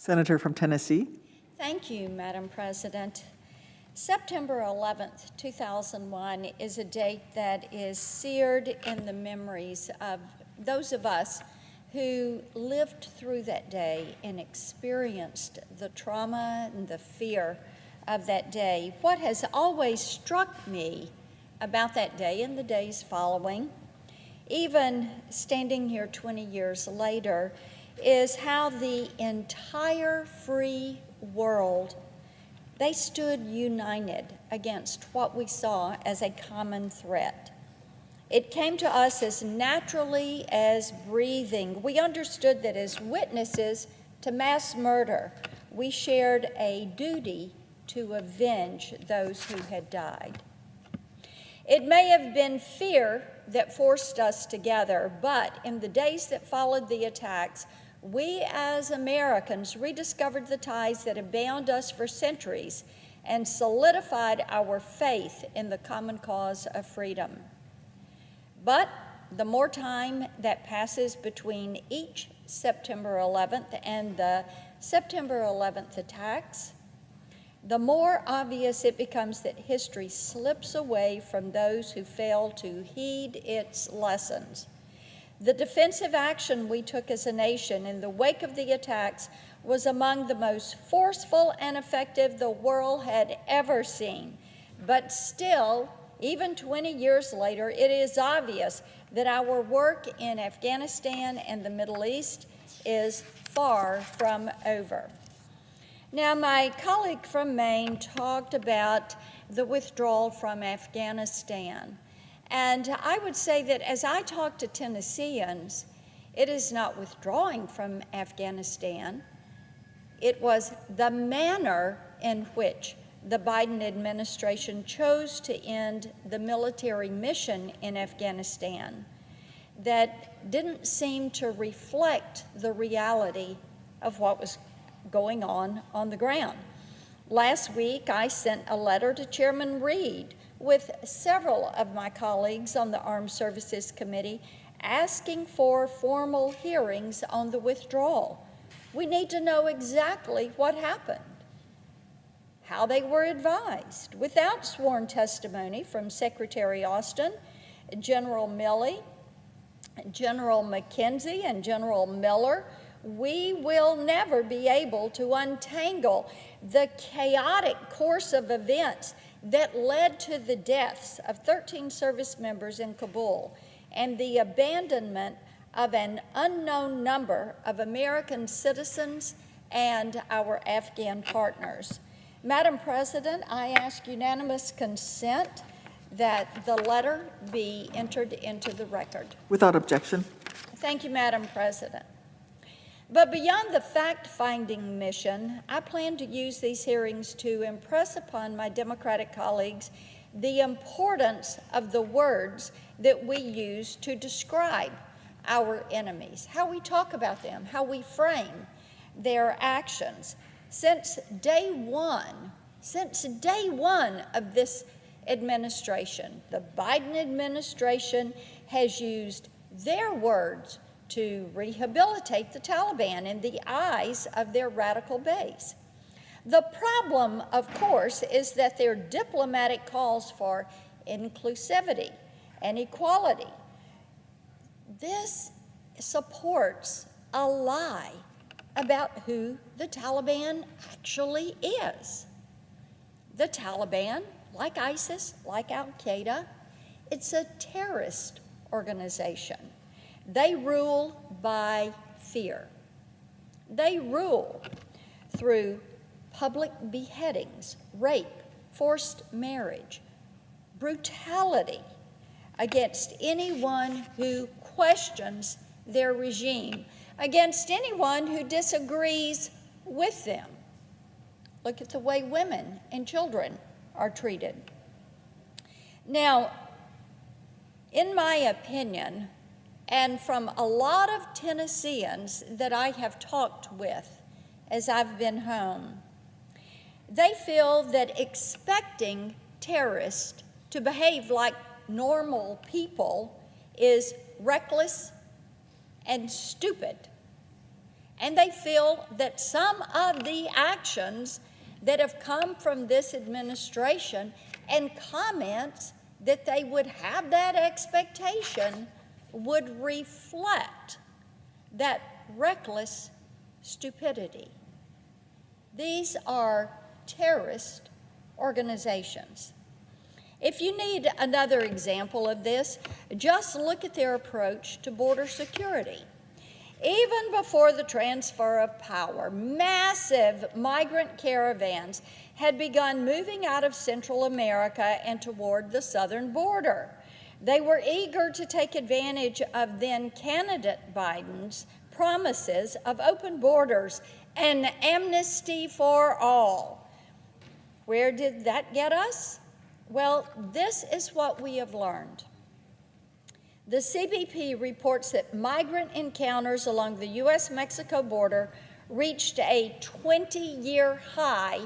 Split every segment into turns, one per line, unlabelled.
Senator from Tennessee.
Thank you, Madam President. September 11th, 2001 is a date that is seared in the memories of those of us who lived through that day and experienced the trauma and the fear of that day. What has always struck me about that day and the days following, even standing here 20 years later, is how the entire free world, they stood united against what we saw as a common threat. It came to us as naturally as breathing. We understood that as witnesses to mass murder, we shared a duty to avenge those who had died. It may have been fear that forced us together, but in the days that followed the attacks, we as Americans rediscovered the ties that have bound us for centuries and solidified our faith in the common cause of freedom. But the more time that passes between each September 11th and the September 11th attacks, the more obvious it becomes that history slips away from those who fail to heed its lessons. The defensive action we took as a nation in the wake of the attacks was among the most forceful and effective the world had ever seen. But still, even 20 years later, it is obvious that our work in Afghanistan and the Middle East is far from over. Now, my colleague from Maine talked about the withdrawal from Afghanistan. And I would say that as I talk to Tennesseans, it is not withdrawing from Afghanistan. It was the manner in which the Biden administration chose to end the military mission in Afghanistan that didn't seem to reflect the reality of what was going on the ground. Last week, I sent a letter to Chairman Reed with several of my colleagues on the Armed Services Committee asking for formal hearings on the withdrawal. We need to know exactly what happened, how they were advised, without sworn testimony from Secretary Austin, General Milley, General McKenzie, and General Miller. We will never be able to untangle the chaotic course of events that led to the deaths of 13 service members in Kabul and the abandonment of an unknown number of American citizens and our Afghan partners. Madam President, I ask unanimous consent that the letter be entered into the record.
Without objection.
Thank you, Madam President. But beyond the fact-finding mission, I plan to use these hearings to impress upon my Democratic colleagues the importance of the words that we use to describe our enemies, how we talk about them, how we frame their actions. Since day one of this administration, the Biden administration has used their words to rehabilitate the Taliban in the eyes of their radical base. The problem, of course, is that their diplomatic calls for inclusivity and equality, this supports a lie about who the Taliban actually is. The Taliban, like ISIS, like Al-Qaeda, it's a terrorist organization. They rule by fear. They rule through public beheadings, rape, forced marriage, brutality against anyone who questions their regime, against anyone who disagrees with them. Look at the way women and children are treated. Now, in my opinion, and from a lot of Tennesseans that I have talked with as I've been home, they feel that expecting terrorists to behave like normal people is reckless and stupid. And they feel that some of the actions that have come from this administration and comments that they would have that expectation would reflect that reckless stupidity. These are terrorist organizations. If you need another example of this, just look at their approach to border security. Even before the transfer of power, massive migrant caravans had begun moving out of Central America and toward the southern border. They were eager to take advantage of then-candidate Biden's promises of open borders and amnesty for all. Where did that get us? Well, this is what we have learned. The CBP reports that migrant encounters along the U.S.-Mexico border reached a 20-year high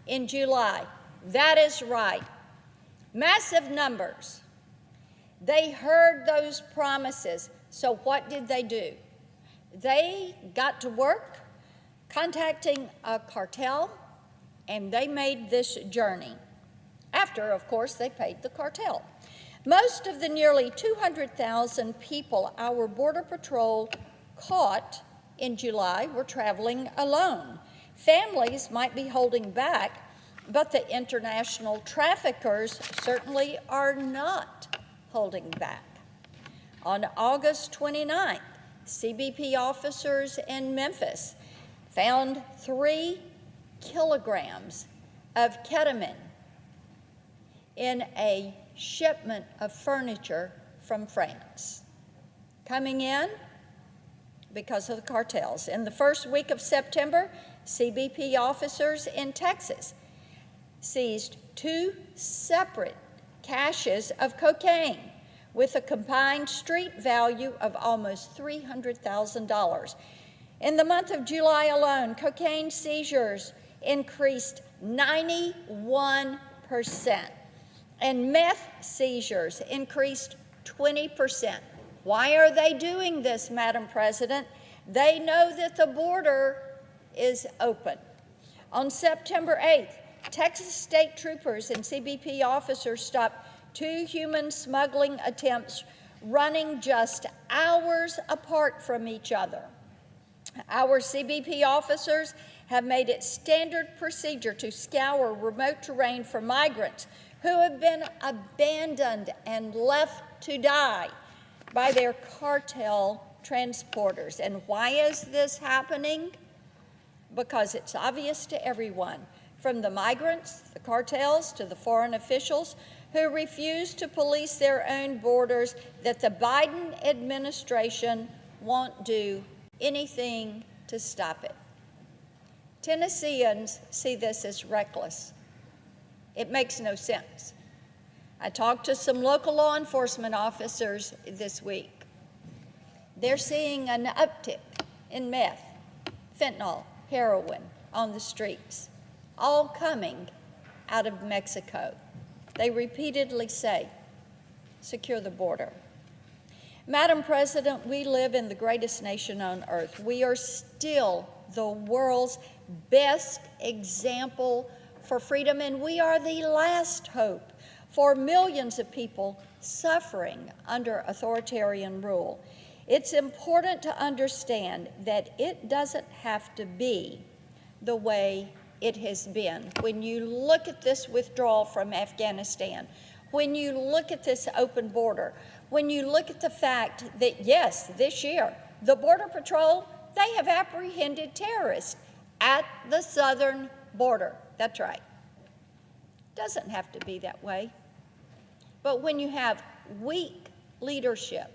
in July. That is right. Massive numbers. They heard those promises. So what did they do? They got to work contacting a cartel, and they made this journey. After, of course, they paid the cartel. Most of the nearly 200,000 people our Border Patrol caught in July were traveling alone. Families might be holding back, but the international traffickers certainly are not holding back. On August 29th, CBP officers in Memphis found 3 kilograms of ketamine in a shipment of furniture from France, coming in because of the cartels. In the first week of September, CBP officers in Texas seized 2 separate caches of cocaine with a combined street value of almost $300,000. In the month of July alone, cocaine seizures increased 91%. And meth seizures increased 20%. Why are they doing this, Madam President? They know that the border is open. On September 8th, Texas state troopers and CBP officers stopped 2 human smuggling attempts running just hours apart from each other. Our CBP officers have made it standard procedure to scour remote terrain for migrants who have been abandoned and left to die by their cartel transporters. And why is this happening? Because it's obvious to everyone, from the migrants, the cartels, to the foreign officials who refuse to police their own borders, that the Biden administration won't do anything to stop it. Tennesseans see this as reckless. It makes no sense. I talked to some local law enforcement officers this week. They're seeing an uptick in meth, fentanyl, heroin on the streets, all coming out of Mexico. They repeatedly say, secure the border. Madam President, we live in the greatest nation on earth. We are still the world's best example for freedom, and we are the last hope for millions of people suffering under authoritarian rule. It's important to understand that it doesn't have to be the way it has been. When you look at this withdrawal from Afghanistan, when you look at this open border, when you look at the fact that, yes, this year, the Border Patrol, they have apprehended terrorists at the southern border. That's right. Doesn't have to be that way. But when you have weak leadership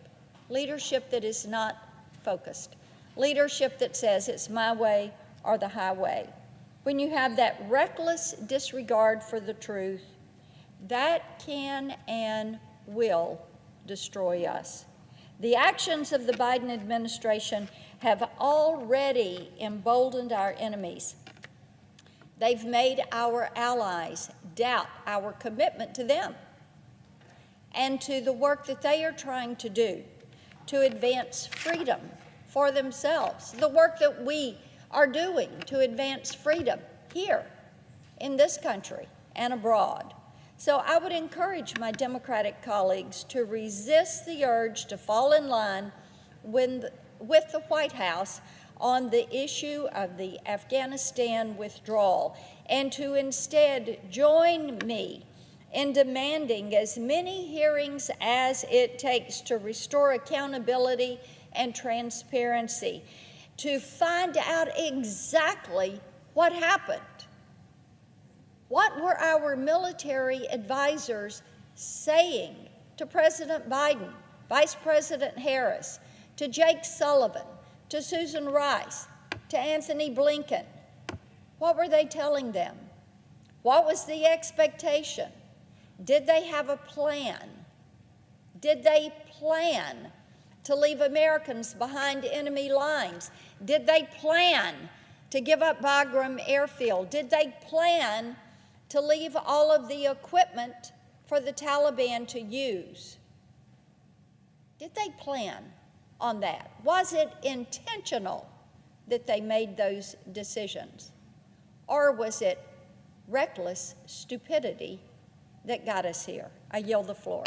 that is not focused, leadership that says it's my way or the highway, when you have that reckless disregard for the truth, that can and will destroy us. The actions of the Biden administration have already emboldened our enemies. They've made our allies doubt our commitment to them and to the work that they are trying to do to advance freedom for themselves, the work that we are doing to advance freedom here in this country and abroad. So I would encourage my Democratic colleagues to resist the urge to fall in line with the White House on the issue of the Afghanistan withdrawal, and to instead join me in demanding as many hearings as it takes to restore accountability and transparency, to find out exactly what happened. What were our military advisors saying to President Biden, Vice President Harris, to Jake Sullivan, to Susan Rice, to Anthony Blinken? What were they telling them? What was the expectation? Did they have a plan? Did they plan to leave Americans behind enemy lines? Did they plan to give up Bagram Airfield? Did they plan to leave all of the equipment for the Taliban to use? Did they plan on that? Was it intentional that they made those decisions? Or was it reckless stupidity that got us here? I yield the floor.